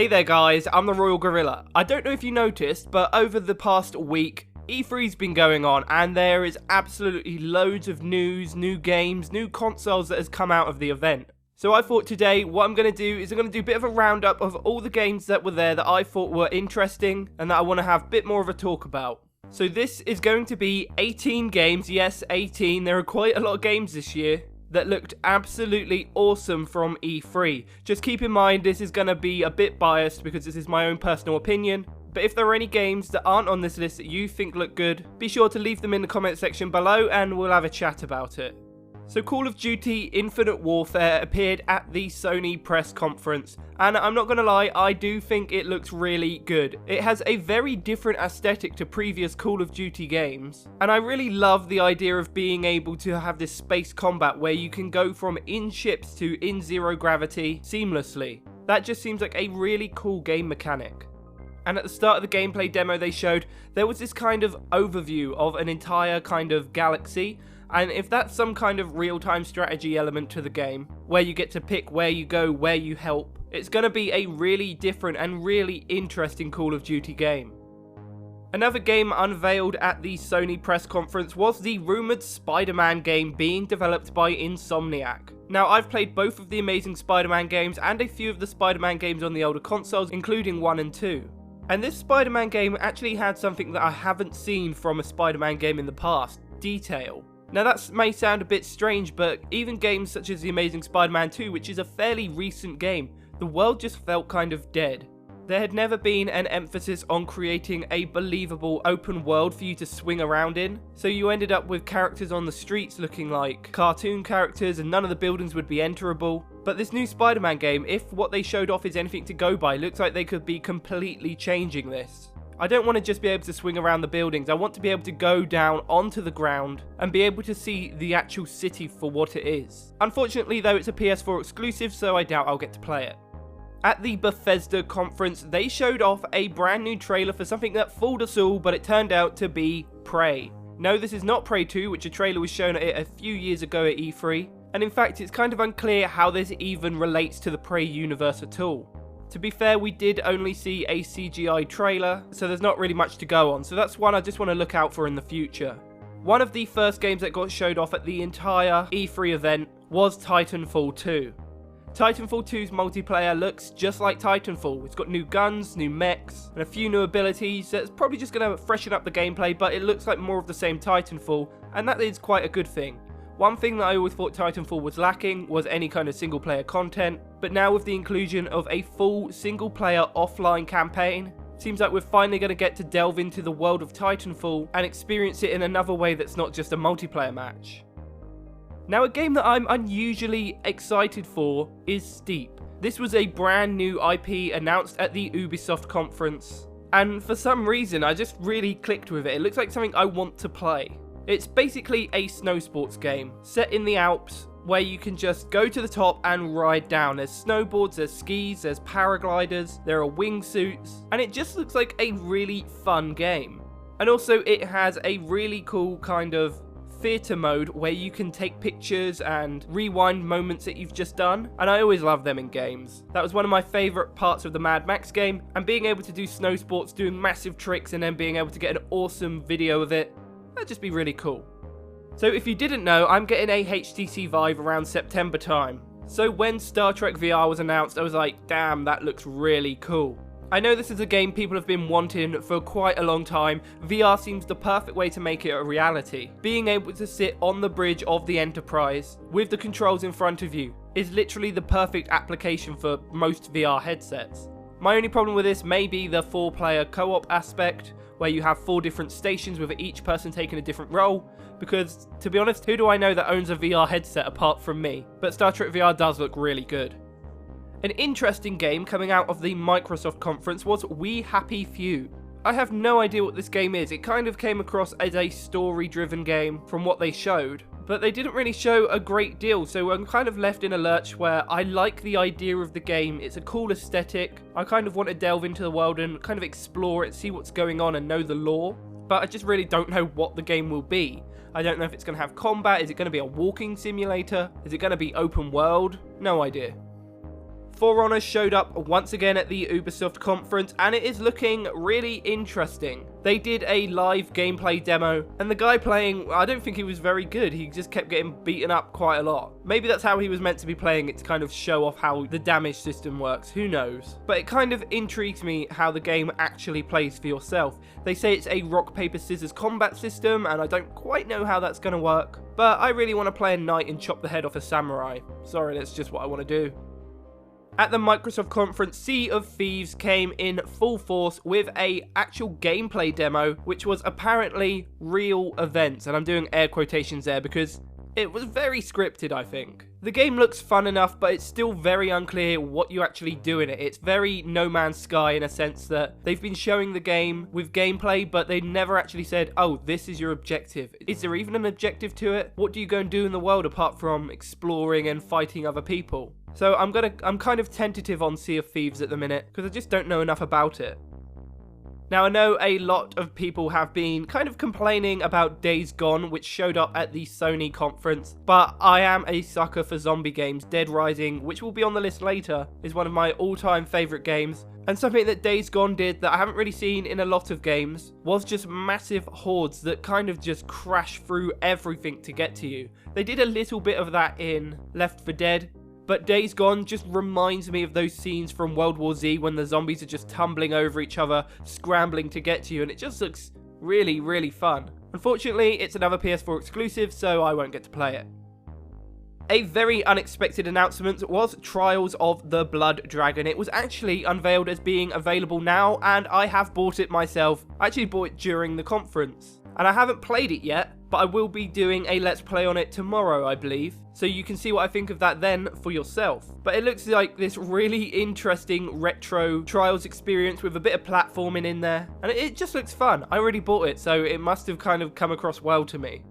Hey there guys, I'm TheRoyalGorilla. I don't know if you noticed, but over the past week, E3's been going on and there is absolutely loads of news, new games, new consoles that has come out of the event. So I thought today what I'm going to do is I'm going to do a bit of a roundup of all the games that were there that I thought were interesting and that I want to have a bit more of a talk about. So this is going to be 18 games, yes 18, there are quite a lot of games this year that looked absolutely awesome from E3. Just keep in mind this is going to be a bit biased because this is my own personal opinion, but if there are any games that aren't on this list that you think look good, be sure to leave them in the comment section below and we'll have a chat about it. So Call of Duty Infinite Warfare appeared at the Sony press conference, and I'm not gonna lie, I do think it looks really good. It has a very different aesthetic to previous Call of Duty games, and I really love the idea of being able to have this space combat where you can go from in ships to in zero gravity seamlessly. That just seems like a really cool game mechanic. And at the start of the gameplay demo they showed, there was this kind of overview of an entire kind of galaxy. And if that's some kind of real-time strategy element to the game, where you get to pick where you go, where you help, it's going to be a really different and really interesting Call of Duty game. Another game unveiled at the Sony press conference was the rumoured SpiderMan game being developed by Insomniac. Now, I've played both of the Amazing Spider-Man games and a few of the Spider-Man games on the older consoles, including 1 and 2. And this Spider-Man game actually had something that I haven't seen from a Spider-Man game in the past: detail. Now that may sound a bit strange, but even games such as The Amazing Spider-Man 2, which is a fairly recent game, the world just felt kind of dead. There had never been an emphasis on creating a believable open world for you to swing around in, so you ended up with characters on the streets looking like cartoon characters and none of the buildings would be enterable. But this new Spider-Man game, if what they showed off is anything to go by, looks like they could be completely changing this. I don't want to just be able to swing around the buildings, I want to be able to go down onto the ground and be able to see the actual city for what it is. Unfortunately though, it's a PS4 exclusive, so I doubt I'll get to play it. At the Bethesda conference, they showed off a brand new trailer for something that fooled us all, but it turned out to be Prey. No, this is not Prey 2, which a trailer was shown at it a few years ago at E3, and in fact it's kind of unclear how this even relates to the Prey universe at all. To be fair, we did only see a CGI trailer, so there's not really much to go on, so that's one I just want to look out for in the future. One of the first games that got showed off at the entire E3 event was Titanfall 2. Titanfall 2's multiplayer looks just like Titanfall. It's got new guns, new mechs, and a few new abilities. That's probably just going to freshen up the gameplay, but it looks like more of the same Titanfall, and that is quite a good thing. One thing that I always thought Titanfall was lacking was any kind of single player content, but now with the inclusion of a full single player offline campaign, seems like we're finally going to get to delve into the world of Titanfall and experience it in another way that's not just a multiplayer match. Now, a game that I'm unusually excited for is Steep. This was a brand new IP announced at the Ubisoft conference, and for some reason I just really clicked with it. It looks like something I want to play. It's basically a snow sports game set in the Alps where you can just go to the top and ride down. There's snowboards, there's skis, there's paragliders, there are wingsuits, and it just looks like a really fun game. And also it has a really cool kind of theatre mode where you can take pictures and rewind moments that you've just done, and I always love them in games. That was one of my favourite parts of the Mad Max game, and being able to do snow sports, doing massive tricks, and then being able to get an awesome video of it, that'd just be really cool. So if you didn't know, I'm getting a HTC Vive around September time. So when Star Trek VR was announced, I was like, damn, that looks really cool. I know this is a game people have been wanting for quite a long time. VR seems the perfect way to make it a reality. Being able to sit on the bridge of the Enterprise with the controls in front of you is literally the perfect application for most VR headsets. My only problem with this may be the 4-player co-op aspect, where you have 4 different stations with each person taking a different role, because, to be honest, who do I know that owns a VR headset apart from me? But Star Trek VR does look really good. An interesting game coming out of the Microsoft conference was We Happy Few. I have no idea what this game is. It kind of came across as a story-driven game from what they showed, but they didn't really show a great deal, so I'm kind of left in a lurch where I like the idea of the game. It's a cool aesthetic. I kind of want to delve into the world and kind of explore it, see what's going on and know the lore, but I just really don't know what the game will be. I don't know if it's going to have combat. Is it going to be a walking simulator? Is it going to be open world? No idea. For Honor showed up once again at the Ubisoft conference, and it is looking really interesting. They did a live gameplay demo, and the guy playing, I don't think he was very good. He just kept getting beaten up quite a lot. Maybe that's how he was meant to be playing it, to kind of show off how the damage system works, who knows. But it kind of intrigues me how the game actually plays for yourself. They say it's a rock, paper, scissors combat system, and I don't quite know how that's going to work. But I really want to play a knight and chop the head off a samurai. Sorry, that's just what I want to do. At the Microsoft conference, Sea of Thieves came in full force with a actual gameplay demo, which was apparently real events, and I'm doing air quotations there because it was very scripted, I think. The game looks fun enough, but it's still very unclear what you actually do in it. It's very No Man's Sky in a sense that they've been showing the game with gameplay, but they never actually said, oh, this is your objective. Is there even an objective to it? What do you go and do in the world apart from exploring and fighting other people? So I'm kind of tentative on Sea of Thieves at the minute, because I just don't know enough about it. Now, I know a lot of people have been kind of complaining about Days Gone, which showed up at the Sony conference, but I am a sucker for zombie games. Dead Rising, which will be on the list later, is one of my all-time favourite games. And something that Days Gone did that I haven't really seen in a lot of games was just massive hordes that kind of just crash through everything to get to you. They did a little bit of that in Left 4 Dead, but Days Gone just reminds me of those scenes from World War Z when the zombies are just tumbling over each other, scrambling to get to you, and it just looks really, really fun. Unfortunately, it's another PS4 exclusive, so I won't get to play it. A very unexpected announcement was Trials of the Blood Dragon. It was actually unveiled as being available now, and I have bought it myself. I actually bought it during the conference, and I haven't played it yet, but I will be doing a Let's Play on it tomorrow, I believe. So you can see what I think of that then for yourself. But it looks like this really interesting retro Trials experience with a bit of platforming in there. And it just looks fun. I already bought it, so it must have kind of come across well to me.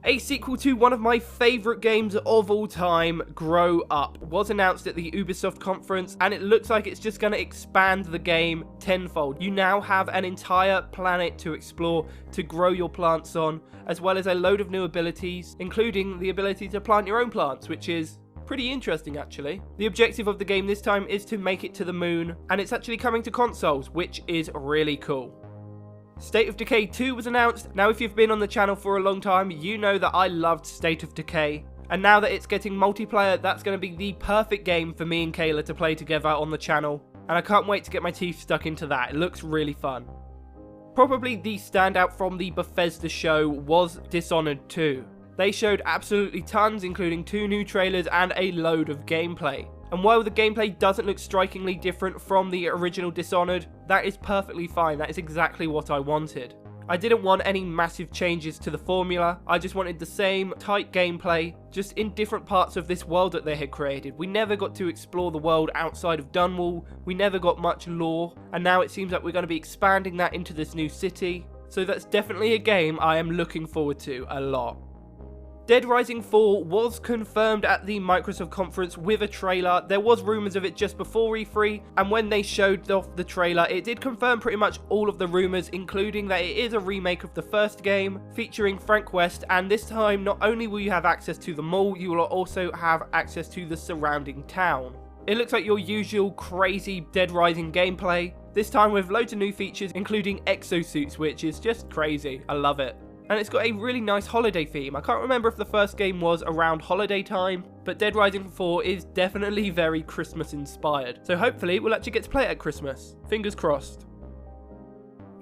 A sequel to one of my favourite games of all time, Grow Up, was announced at the Ubisoft conference, and it looks like it's just going to expand the game tenfold. You now have an entire planet to explore, to grow your plants on, as well as a load of new abilities, including the ability to plant your own plants, which is pretty interesting actually. The objective of the game this time is to make it to the moon, and it's actually coming to consoles, which is really cool. State of Decay 2 was announced. Now, if you've been on the channel for a long time, you know that I loved State of Decay. And now that it's getting multiplayer, that's going to be the perfect game for me and Kayla to play together on the channel. And I can't wait to get my teeth stuck into that. It looks really fun. Probably the standout from the Bethesda show was Dishonored 2. They showed absolutely tons, including 2 new trailers and a load of gameplay. And while the gameplay doesn't look strikingly different from the original Dishonored, that is perfectly fine. That is exactly what I wanted. I didn't want any massive changes to the formula. I just wanted the same tight gameplay, just in different parts of this world that they had created. We never got to explore the world outside of Dunwall. We never got much lore. And now it seems like we're going to be expanding that into this new city. So that's definitely a game I am looking forward to a lot. Dead Rising 4 was confirmed at the Microsoft conference with a trailer. There was rumours of it just before E3, and when they showed off the trailer, it did confirm pretty much all of the rumours, including that it is a remake of the first game, featuring Frank West, and this time not only will you have access to the mall, you will also have access to the surrounding town. It looks like your usual crazy Dead Rising gameplay, this time with loads of new features, including exosuits, which is just crazy. I love it. And it's got a really nice holiday theme. I can't remember if the first game was around holiday time, but Dead Rising 4 is definitely very Christmas inspired. So hopefully we'll actually get to play it at Christmas. Fingers crossed.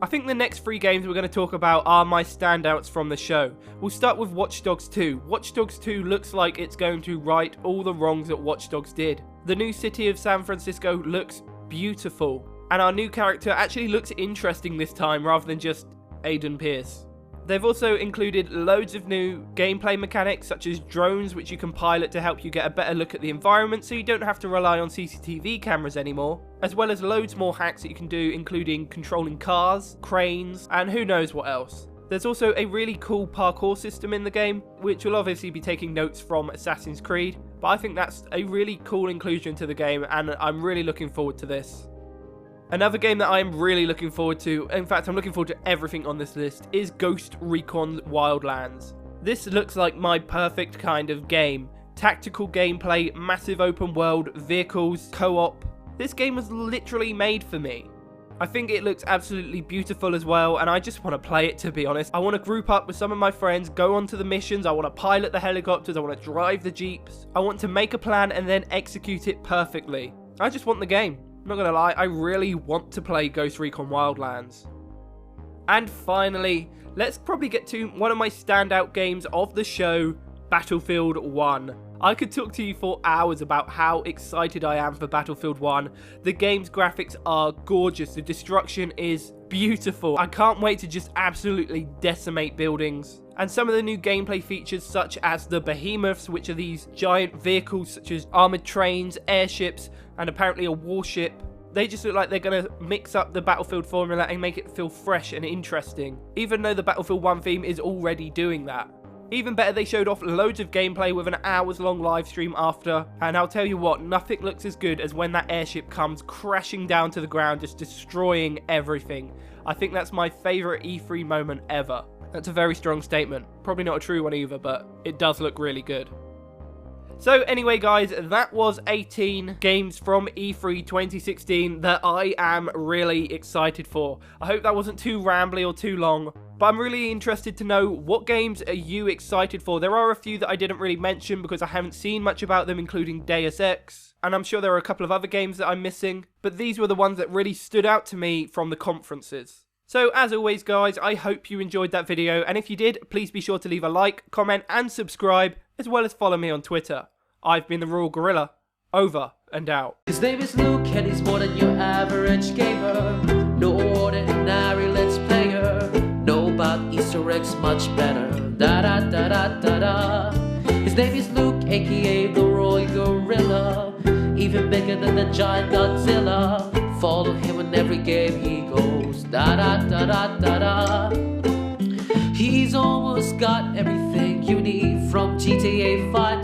I think the next 3 games we're going to talk about are my standouts from the show. We'll start with Watch Dogs 2. Watch Dogs 2 looks like it's going to right all the wrongs that Watch Dogs did. The new city of San Francisco looks beautiful, and our new character actually looks interesting this time rather than just Aiden Pierce. They've also included loads of new gameplay mechanics, such as drones, which you can pilot to help you get a better look at the environment so you don't have to rely on CCTV cameras anymore, as well as loads more hacks that you can do, including controlling cars, cranes, and who knows what else. There's also a really cool parkour system in the game, which will obviously be taking notes from Assassin's Creed, but I think that's a really cool inclusion to the game, and I'm really looking forward to this. Another game that I'm really looking forward to, in fact I'm looking forward to everything on this list, is Ghost Recon's Wildlands. This looks like my perfect kind of game. tactical gameplay, massive open world, vehicles, co-op. This game was literally made for me. I think it looks absolutely beautiful as well, and I just want to play it, to be honest. I want to group up with some of my friends, go onto the missions, I want to pilot the helicopters, I want to drive the jeeps. I want to make a plan and then execute it perfectly. I just want the game. I'm not going to lie, I really want to play Ghost Recon Wildlands. And finally, let's probably get to one of my standout games of the show, Battlefield 1. I could talk to you for hours about how excited I am for Battlefield 1. The game's graphics are gorgeous, the destruction is beautiful. I can't wait to just absolutely decimate buildings. And some of the new gameplay features, such as the behemoths, which are these giant vehicles such as armoured trains, airships, and apparently a warship. They just look like they're going to mix up the Battlefield formula and make it feel fresh and interesting, even though the Battlefield 1 theme is already doing that. Even better, they showed off loads of gameplay with an hours-long live stream after, and I'll tell you what, nothing looks as good as when that airship comes crashing down to the ground, just destroying everything. I think that's my favourite E3 moment ever. That's a very strong statement. Probably not a true one either, but it does look really good. So anyway guys, that was 18 games from E3 2016 that I am really excited for. I hope that wasn't too rambly or too long, but I'm really interested to know, what games are you excited for? There are a few that I didn't really mention because I haven't seen much about them, including Deus Ex, and I'm sure there are a couple of other games that I'm missing, but these were the ones that really stood out to me from the conferences. So as always guys, I hope you enjoyed that video, and if you did, please be sure to leave a like, comment and subscribe, as well as follow me on Twitter. I've been TheRoyalGorilla, over and out. His name is Luke and he's more than your average gamer. No ordinary let's player. Know about Easter eggs much better. Da da da da da da. His name is Luke, aka TheRoyalGorilla. Even bigger than the giant Godzilla. Follow him in every game he goes. Da da da da da da. He's almost got everything you need, from GTA 5